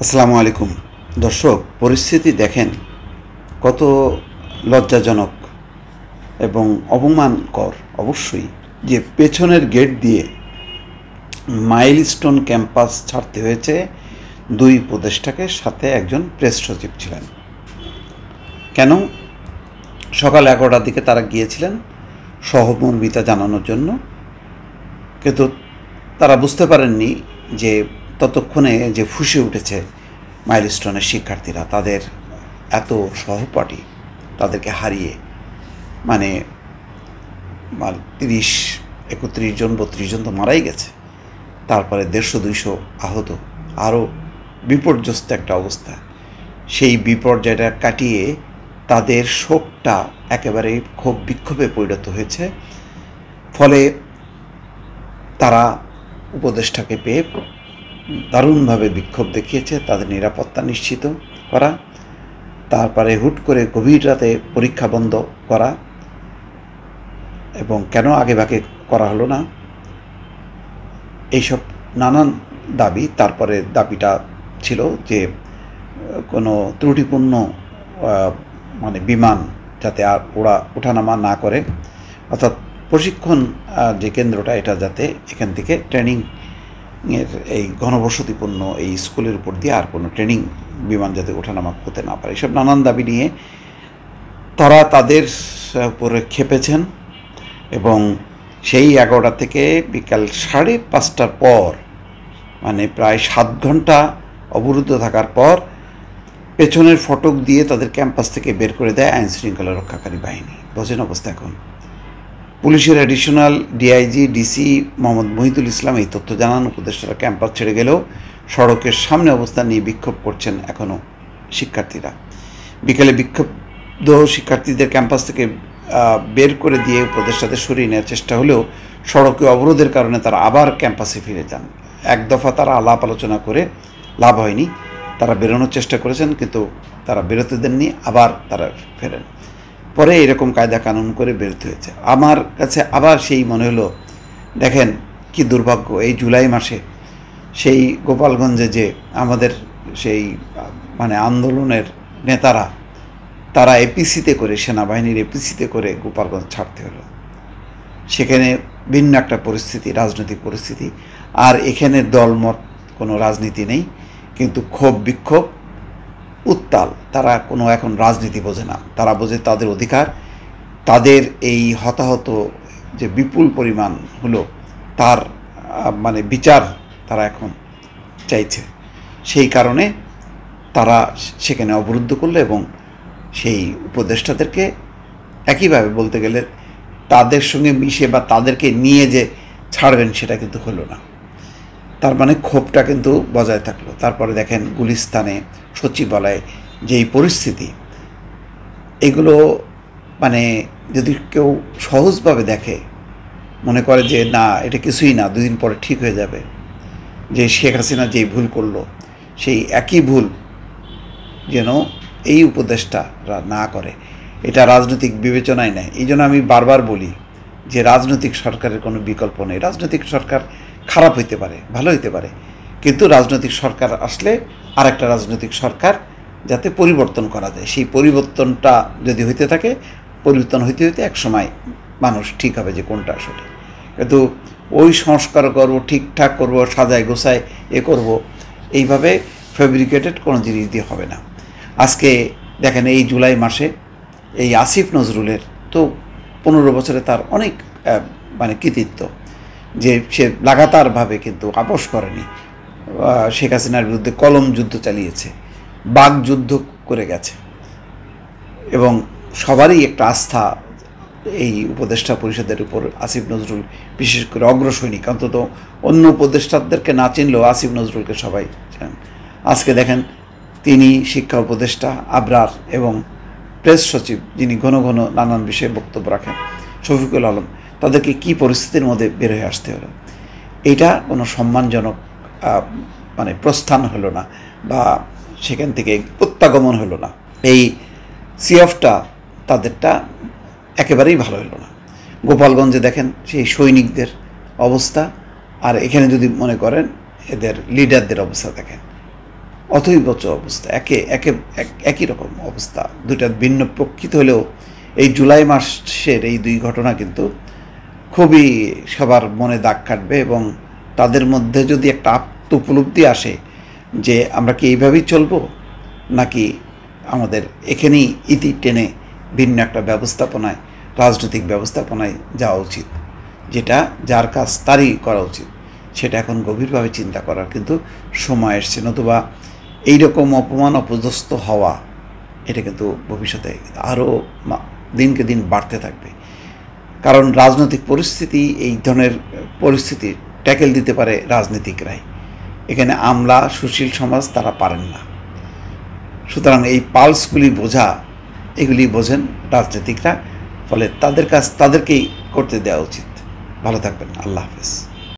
আসসালামু আলাইকুম দর্শক, পরিস্থিতি দেখেন কত লজ্জাজনক এবং অপমানকর। অবশ্যই যে পেছনের গেট দিয়ে মাইলস্টোন ক্যাম্পাস ছাড়তে হয়েছে দুই উপদেষ্টাকে, সাথে একজন প্রেস সচিব ছিলেন। কেন? সকাল 11টার দিকে তারা গিয়েছিলেন সহমর্মিতা জানানোর জন্য, কিন্তু তারা বুঝতে পারেননি যে ততক্ষণে যে ফুঁসে উঠেছে মাইলস্টোনের শিক্ষার্থীরা, তাদের এত সহপাঠী তাদেরকে হারিয়ে, মানে 30-31 জন 32 জন তো মারাই গেছে, তারপরে 150-200 আহত, আরও বিপর্যস্ত একটা অবস্থা। সেই বিপর্যয়টা কাটিয়ে তাদের শোকটা একেবারে ক্ষোভ বিক্ষোভে পরিণত হয়েছে। ফলে তারা উপদেষ্টাকে পেয়ে দারুণভাবে বিক্ষোভ দেখিয়েছে, তাদের নিরাপত্তা নিশ্চিত করা, তারপরে হুট করে গভীর রাতে পরীক্ষা বন্ধ করা, এবং কেন আগেভাগে করা হলো না, এইসব নানান দাবি। তারপরে দাবিটা ছিল যে কোনো ত্রুটিপূর্ণ বিমান যাতে আর ওঠানামা না করে, অর্থাৎ প্রশিক্ষণ যে কেন্দ্রটা, এটা যাতে এখান থেকে ট্রেনিংয়ের এই ঘনবসতিপূর্ণ এই স্কুলের উপর দিয়ে আর কোনো ট্রেনিং বিমান যাতে ওঠানামা করতে না পারে, এসব নানান দাবি নিয়ে তারা তাদের উপরে খেপেছেন। এবং সেই 11টা থেকে বিকাল 5:30টার পর, প্রায় 7 ঘন্টা অবরুদ্ধ থাকার পর পেছনের ফটক দিয়ে তাদের ক্যাম্পাস থেকে বের করে দেয় আইনশৃঙ্খলা রক্ষাকারী বাহিনী। বোঝেন অবস্থা। এখন পুলিশের additional DIG DC Mohammad Mohidul Islam এই তথ্য জানান, উপদেষ্টারা ক্যাম্পাস ছেড়ে গেলেও সড়কের সামনে অবস্থান নিয়ে বিক্ষোভ করছেন এখনও শিক্ষার্থীরা। বিকেলে বিক্ষুব্ধ শিক্ষার্থীদের ক্যাম্পাস থেকে বের করে দিয়ে উপদেষ্টাদের সরিয়ে নেওয়ার চেষ্টা হলেও সড়কে অবরোধের কারণে তারা আবার ক্যাম্পাসে ফিরে যান। এক দফা তারা আলাপ আলোচনা করে লাভ হয়নি, তারা বেরোনোর চেষ্টা করেছেন, কিন্তু তারা বেরোতে দেননি, আবার তারা ফেরেন। পরে এরকম কায়দা কানুন করে বেরোতে হয়েছে। আমার কাছে আবার সেই মনে হলো, দেখেন কি দুর্ভাগ্য, এই জুলাই মাসে সেই গোপালগঞ্জে যে আমাদের সেই আন্দোলনের নেতারা, তারা এপিসিতে করে, সেনাবাহিনীর এপিসিতে করে গোপালগঞ্জ ছাড়তে হলো। সেখানে ভিন্ন একটা পরিস্থিতি, রাজনৈতিক পরিস্থিতি। আর এখানে দলমত কোনো রাজনীতি নেই, কিন্তু ক্ষোভ বিক্ষোভ উত্তাল। তারা কোনো এখন রাজনীতি বোঝে না, তারা বোঝে তাদের অধিকার, তাদের এই হতাহত যে বিপুল পরিমাণ হলো তার বিচার তারা এখন চাইছে। সেই কারণে তারা সেখানে অবরুদ্ধ করলো এবং সেই উপদেষ্টাদেরকে একইভাবে বলতে গেলে তাদের সঙ্গে মিশে বা তাদেরকে নিয়ে যে ছাড়বেন সেটা কিন্তু হলো না। তার ক্ষোভটা কিন্তু বজায় থাকলো। তারপরে দেখেন গুলিস্তানে, সচিবালয়ে যেই পরিস্থিতি, এগুলো যদি কেউ সহজভাবে দেখে, মনে করে যে না এটা কিছুই না, 2 দিন পরে ঠিক হয়ে যাবে, যে শেখ হাসিনা যেই ভুল করলো সেই একই ভুল যেন এই উপদেষ্টারা না করে, এটা রাজনৈতিক বিবেচনায় নেয়। এই জন্য আমি বারবার বলি যে রাজনৈতিক সরকারের কোনো বিকল্প নেই। রাজনৈতিক সরকার খারাপ হইতে পারে, ভালো হইতে পারে, কিন্তু রাজনৈতিক সরকার আসলে আরেকটা রাজনৈতিক সরকার যাতে পরিবর্তন করা যায়, সেই পরিবর্তনটা যদি হইতে থাকে, পরিবর্তন হইতে হইতে একসময় মানুষ ঠিক হবে যে কোনটা আসলে। কিন্তু ওই সংস্কার করবো, ঠিকঠাক করবো, সাজায় গোছায় করব, এইভাবে ফেব্রিকেটেড কোনো জিনিস দিয়ে হবে না। আজকে দেখেন এই জুলাই মাসে এই আসিফ নজরুলের তো 15 বছরে তার অনেক কৃতিত্ব, যে সে লাগাতারভাবে কিন্তু আপোষ করেনি, শেখ হাসিনার বিরুদ্ধে কলম যুদ্ধ চালিয়েছে, বাক যুদ্ধ করে গেছে, এবং সবারই একটা আস্থা এই উপদেষ্টা পরিষদের উপর। আসিফ নজরুল বিশেষ করে অগ্রসৈনিক, অন্তত অন্য উপদেষ্টাদেরকে না চিনলেও আসিফ নজরুলকে সবাই জানেন। আজকে দেখেন তিনি শিক্ষা উপদেষ্টা আবরার এবং প্রেস সচিব যিনি ঘন ঘন নানান বিষয়ে বক্তব্য রাখেন, শফিকুল আলম, তাদেরকে কি পরিস্থিতির মধ্যে বের হয়ে আসতে হলো। এটা কোনো সম্মানজনক প্রস্থান হলো না, বা সেখান থেকে প্রত্যাগমন হলো না। এই সিএফটা তাদেরটা একেবারেই ভালো হলো না। গোপালগঞ্জে দেখেন সেই সৈনিকদের অবস্থা, আর এখানে যদি মনে করেন এদের লিডারদের অবস্থা দেখেন, অথৈবচ অবস্থা, একই রকম অবস্থা, দুইটা ভিন্ন প্রকৃতি হলেও এই জুলাই মাসের এই দুই ঘটনা কিন্তু খুবই সবার মনে দাগ কাটবে, এবং তাদের মধ্যে যদি একটা আত্ম উপলব্ধি আসে যে আমরা কি এইভাবেই চলবো, নাকি আমাদের এখানেই ইতি টেনে ভিন্ন একটা ব্যবস্থাপনায়, রাজনৈতিক ব্যবস্থাপনায় যাওয়া উচিত, যেটা যার কাজ তারই করা উচিত, সেটা এখন গভীরভাবে চিন্তা করার কিন্তু সময় এসছে। নতুবা এইরকম অপমান অপদস্থ হওয়া এটা কিন্তু ভবিষ্যতে আরও দিনকে দিন বাড়তে থাকবে। কারণ রাজনৈতিক পরিস্থিতি, এই ধরনের পরিস্থিতি ট্যাকেল দিতে পারে রাজনীতিকরাই, এখানে আমলা সুশীল সমাজ তারা পারেন না। সুতরাং এই পালসগুলি বোঝা, এগুলি বোঝেন রাজনীতিকরা, ফলে তাদের কাজ তাদেরকেই করতে দেওয়া উচিত। ভালো থাকবেন, আল্লাহ হাফেজ।